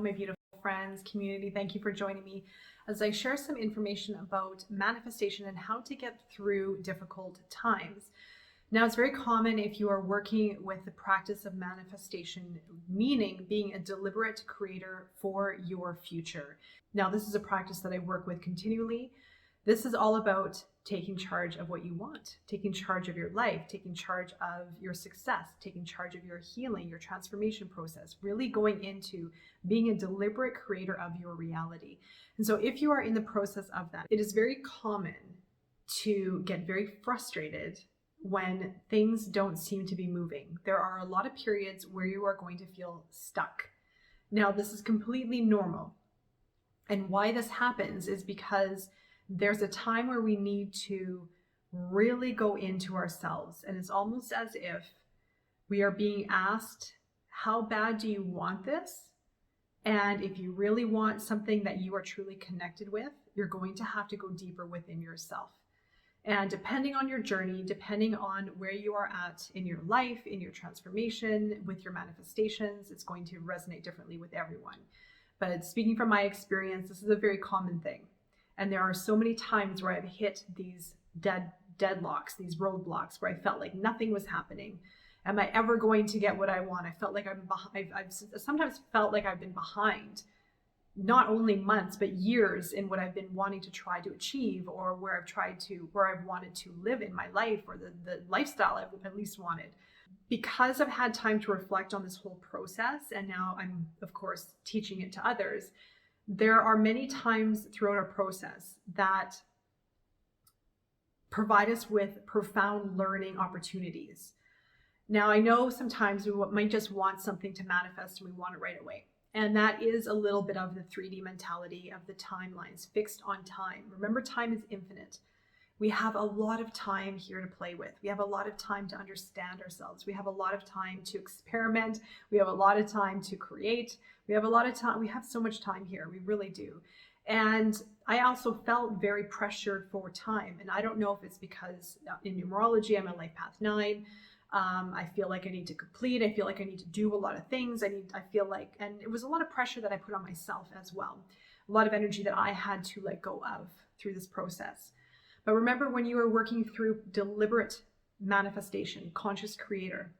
My beautiful friends, community, thank you for joining me as I share some information about manifestation and how to get through difficult times. Now, it's very common if you are working with the practice of manifestation, meaning being a deliberate creator for your future. Now, this is a practice that I work with continually. This is all about taking charge of what you want, taking charge of your life, taking charge of your success, taking charge of your healing, your transformation process, really going into being a deliberate creator of your reality. And so if you are in the process of that, it is very common to get very frustrated when things don't seem to be moving. There are a lot of periods where you are going to feel stuck. Now, this is completely normal. And why this happens is because there's a time where we need to really go into ourselves. And it's almost as if we are being asked, how bad do you want this? And if you really want something that you are truly connected with, you're going to have to go deeper within yourself. And depending on your journey, depending on where you are at in your life, in your transformation, with your manifestations, it's going to resonate differently with everyone. But speaking from my experience, this is a very common thing. And there are so many times where I've hit these deadlocks, these roadblocks, where I felt like nothing was happening. Am I ever going to get what I want? I felt like I'm behind. I've sometimes felt like I've been behind, not only months, but years in what I've been wanting to try to achieve, or where I've wanted to live in my life, or the lifestyle I've at least wanted. Because I've had time to reflect on this whole process, and now I'm, of course, teaching it to others, there are many times throughout our process that provide us with profound learning opportunities. Now, I know sometimes we might just want something to manifest and we want it right away. And that is a little bit of the 3D mentality of the timelines, fixed on time. Remember, time is infinite. We have a lot of time here to play with. We have a lot of time to understand ourselves. We have a lot of time to experiment. We have a lot of time to create. We have a lot of time. We have so much time here. We really do. And I also felt very pressured for time. And I don't know if it's because in numerology, I'm a life path 9. I feel like I need to complete. I feel like I need to do a lot of things. I feel like, and it was a lot of pressure that I put on myself as well. A lot of energy that I had to let go of through this process. But remember, when you are working through deliberate manifestation, conscious creator,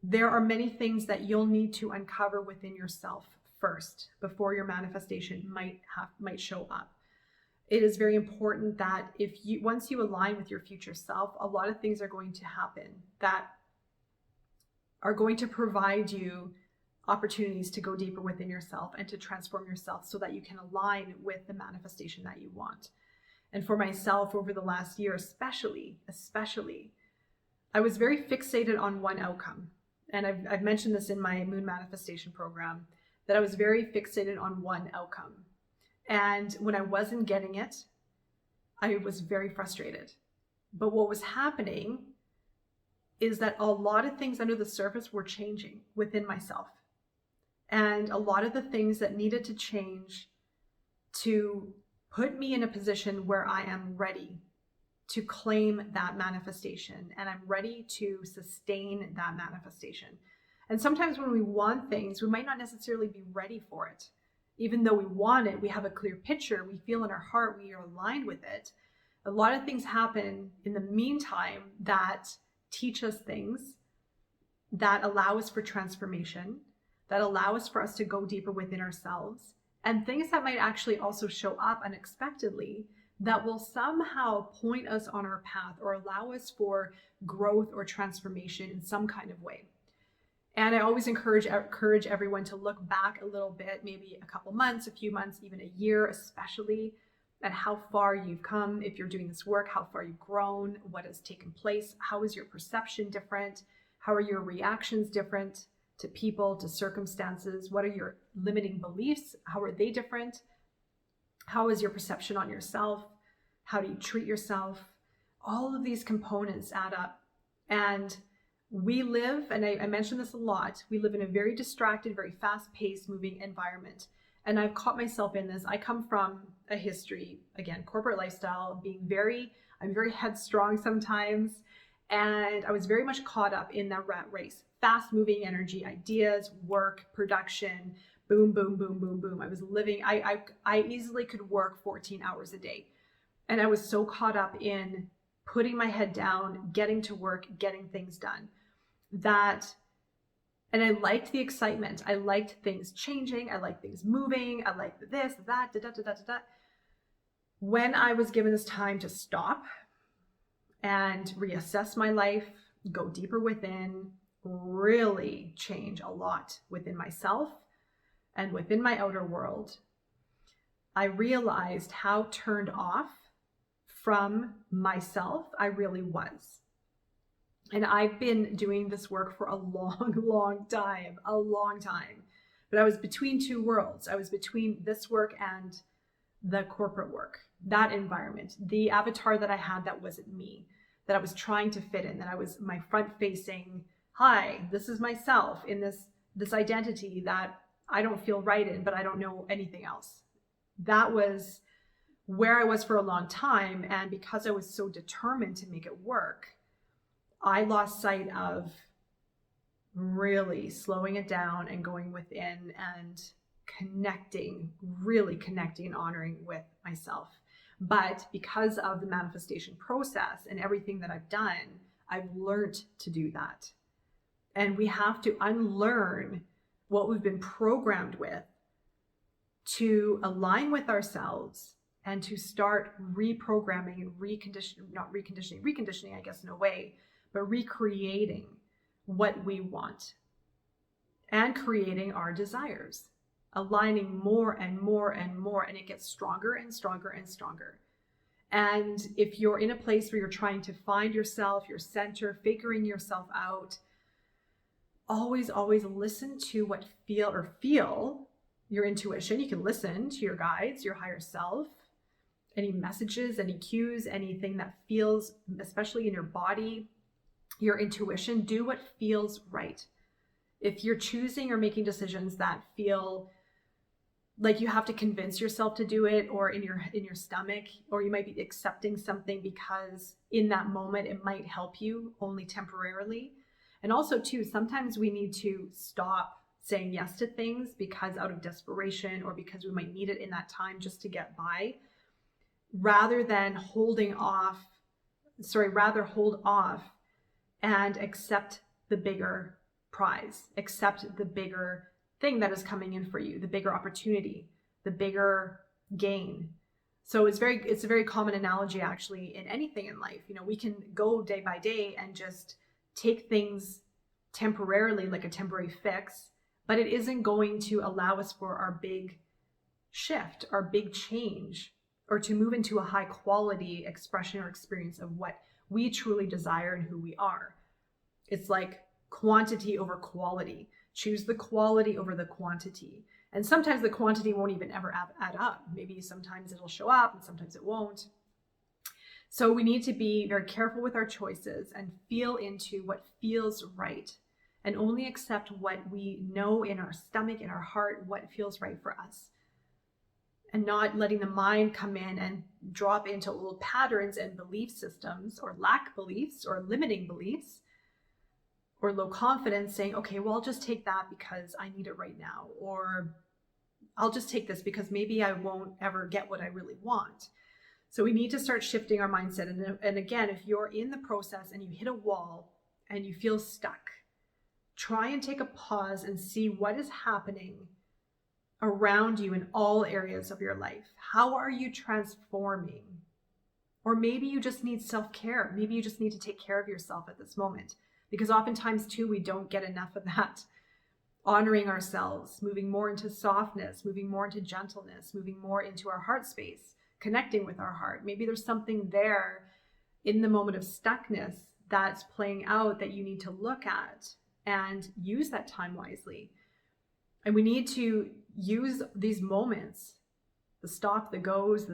there are many things that you'll need to uncover within yourself first before your manifestation might show up. It is very important that once you align with your future self, a lot of things are going to happen that are going to provide you opportunities to go deeper within yourself and to transform yourself so that you can align with the manifestation that you want. And for myself, over the last year, especially, I was very fixated on one outcome. And I've mentioned this in my moon manifestation program, that I was very fixated on one outcome. And when I wasn't getting it, I was very frustrated. But what was happening is that a lot of things under the surface were changing within myself. And a lot of the things that needed to change to put me in a position where I am ready to claim that manifestation, and I'm ready to sustain that manifestation. And sometimes when we want things, we might not necessarily be ready for it. Even though we want it, we have a clear picture, we feel in our heart, we are aligned with it. A lot of things happen in the meantime that teach us things, that allow us for transformation, that allow us for us to go deeper within ourselves, and things that might actually also show up unexpectedly that will somehow point us on our path or allow us for growth or transformation in some kind of way. And I always encourage everyone to look back a little bit, maybe a couple months, a few months, even a year, especially at how far you've come. If you're doing this work, how far you've grown, what has taken place, how is your perception different? How are your reactions different to people, to circumstances? What are your limiting beliefs? How are they different? How is your perception on yourself? How do you treat yourself? All of these components add up. And we live, and I mention this a lot, we live in a very distracted, very fast-paced, moving environment. And I've caught myself in this. I come from a history, again, corporate lifestyle, I'm very headstrong sometimes. And I was very much caught up in that rat race, fast-moving energy, ideas, work, production, boom, boom, boom, boom, boom. I was living, I easily could work 14 hours a day. And I was so caught up in putting my head down, getting to work, getting things done and I liked the excitement. I liked things changing. I liked things moving. I liked this, that, da, da, da, da, da, da. When I was given this time to stop and reassess my life, go deeper within, really change a lot within myself and within my outer world, I realized how turned off from myself I really was. And I've been doing this work for a long time. But I was between two worlds. I was between this work and the corporate work, that environment, the avatar that I had that wasn't me, that I was trying to fit in, that I was my front facing, hi, this is myself in this identity that I don't feel right in, but I don't know anything else. That was where I was for a long time. And because I was so determined to make it work, I lost sight of really slowing it down and going within and really connecting and honoring with myself. But because of the manifestation process and everything that I've done, I've learned to do that. And we have to unlearn what we've been programmed with to align with ourselves and to start reprogramming and reconditioning, I guess, in a way, but recreating what we want and creating our desires, aligning more and more and more, and it gets stronger and stronger and stronger. And if you're in a place where you're trying to find yourself, your center, figuring yourself out, always listen to what feel your intuition. You can listen to your guides, your higher self, any messages, any cues, anything that feels, especially in your body, your intuition. Do what feels right. If you're choosing or making decisions that feel like you have to convince yourself to do it, or in your stomach, or you might be accepting something because in that moment it might help you only temporarily. And also too, sometimes we need to stop saying yes to things because out of desperation, or because we might need it in that time just to get by, rather hold off and accept the bigger prize, accept the bigger thing that is coming in for you, the bigger opportunity, the bigger gain. So it's a very common analogy actually in anything in life. We can go day by day and just take things temporarily, like a temporary fix, but it isn't going to allow us for our big shift, our big change, or to move into a high quality expression or experience of what we truly desire and who we are. It's like quantity over quality. Choose the quality over the quantity. And sometimes the quantity won't even ever add up. Maybe sometimes it'll show up and sometimes it won't. So we need to be very careful with our choices and feel into what feels right, and only accept what we know in our stomach, in our heart, what feels right for us. And not letting the mind come in and drop into old patterns and belief systems, or lack beliefs, or limiting beliefs, or low confidence, saying, okay, well, I'll just take that because I need it right now. Or I'll just take this because maybe I won't ever get what I really want. So we need to start shifting our mindset. And again, if you're in the process and you hit a wall and you feel stuck, try and take a pause and see what is happening around you in all areas of your life. How are you transforming? Or maybe you just need self-care. Maybe you just need to take care of yourself at this moment. Because oftentimes too, we don't get enough of that. Honoring ourselves, moving more into softness, moving more into gentleness, moving more into our heart space, connecting with our heart. Maybe there's something there in the moment of stuckness that's playing out that you need to look at and use that time wisely. And we need to use these moments, the stop, the goes,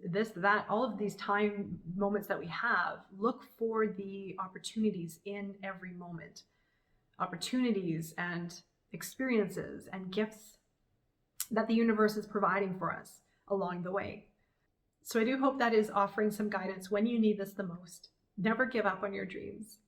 this, that, all of these time moments that we have, look for the opportunities in every moment. Opportunities and experiences and gifts that the universe is providing for us along the way. So I do hope that is offering some guidance when you need this the most. Never give up on your dreams.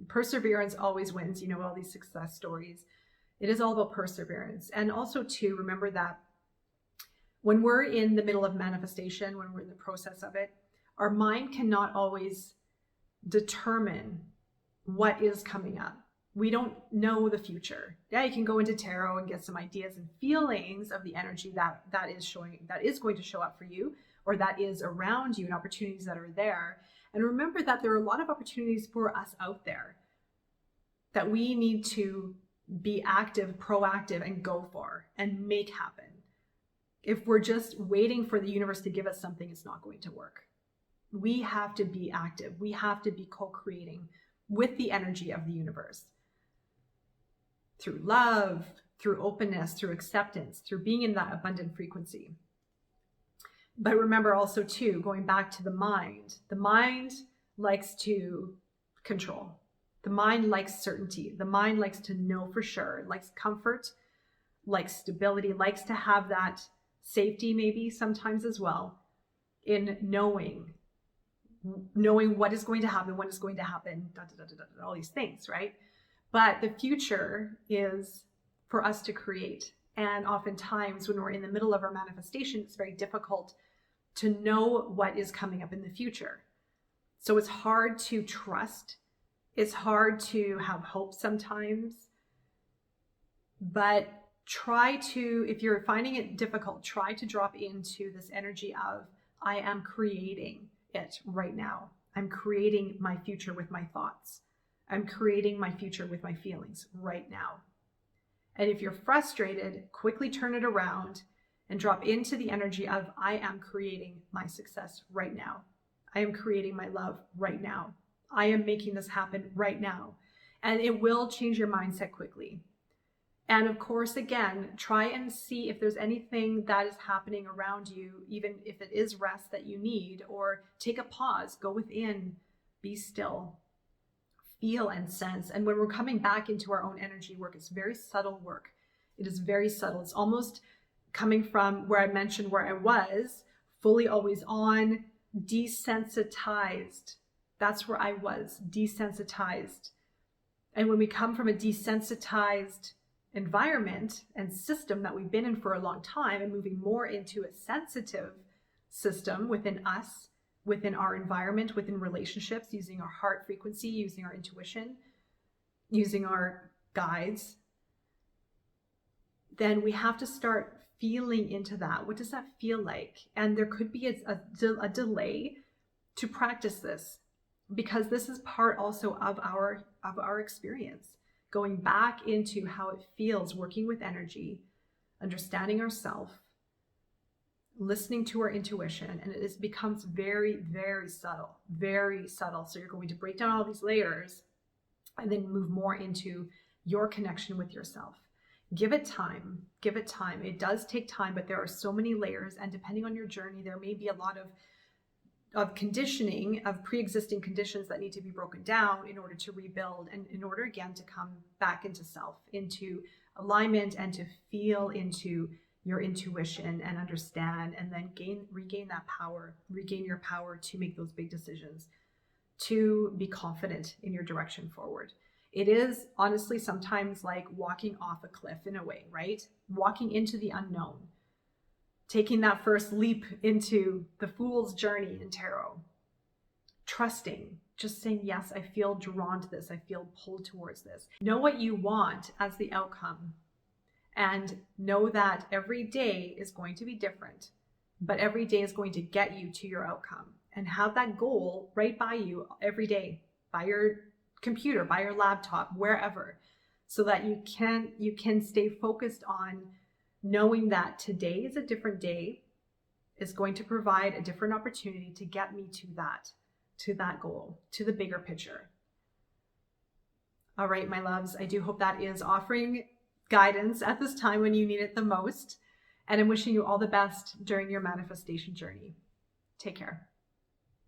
Perseverance always wins. All these success stories. It is all about perseverance. And also to remember that when we're in the middle of manifestation, when we're in the process of it, our mind cannot always determine what is coming up. We don't know the future. Yeah, you can go into tarot and get some ideas and feelings of the energy that is going to show up for you, or that is around you, and opportunities that are there. And remember that there are a lot of opportunities for us out there that we need to be active, proactive, and go for and make happen. If we're just waiting for the universe to give us something, it's not going to work. We have to be active. We have to be co-creating with the energy of the universe through love, through openness, through acceptance, through being in that abundant frequency. But remember also too, going back to the mind likes to control. The mind likes certainty. The mind likes to know for sure, likes comfort, likes stability, likes to have that safety maybe sometimes as well in knowing what is going to happen, when it's going to happen, all these things, right? But the future is for us to create. And oftentimes when we're in the middle of our manifestation, it's very difficult to know what is coming up in the future. So it's hard to trust. It's hard to have hope sometimes. But try to, if you're finding it difficult, try to drop into this energy of, I am creating it right now. I'm creating my future with my thoughts. I'm creating my future with my feelings right now. And if you're frustrated, quickly turn it around and drop into the energy of, I am creating my success right now. I am creating my love right now. I am making this happen right now. And it will change your mindset quickly. And of course, again, try and see if there's anything that is happening around you, even if it is rest that you need, or take a pause, go within, be still, feel and sense. And when we're coming back into our own energy work, it's very subtle work. It is very subtle. It's almost coming from where I mentioned where I was, fully always on, desensitized. That's where I was, desensitized. And when we come from a desensitized environment and system that we've been in for a long time and moving more into a sensitive system within us, within our environment, within relationships, using our heart frequency, using our intuition, using our guides, then we have to start feeling into that. What does that feel like? And there could be a delay to practice this, because this is part also of our experience. Going back into how it feels working with energy, understanding ourselves, listening to our intuition, and it becomes very, very subtle, very subtle. So you're going to break down all these layers and then move more into your connection with yourself. Give it time. Give it time. It does take time, but there are so many layers, and depending on your journey, there may be a lot of conditioning, of pre-existing conditions that need to be broken down in order to rebuild, and in order again to come back into self, into alignment, and to feel into your intuition and understand, and then regain that power, regain your power to make those big decisions, to be confident in your direction forward. It is honestly sometimes like walking off a cliff in a way, right? Walking into the unknown. Taking that first leap into the fool's journey in tarot. Trusting, just saying, yes, I feel drawn to this. I feel pulled towards this. Know what you want as the outcome. And know that every day is going to be different, but every day is going to get you to your outcome. And have that goal right by you every day, by your computer, by your laptop, wherever, so that you can stay focused on knowing that today is a different day, is going to provide a different opportunity to get me to that goal, to the bigger picture. All right, my loves, I do hope that is offering guidance at this time when you need it the most. And I'm wishing you all the best during your manifestation journey. Take care.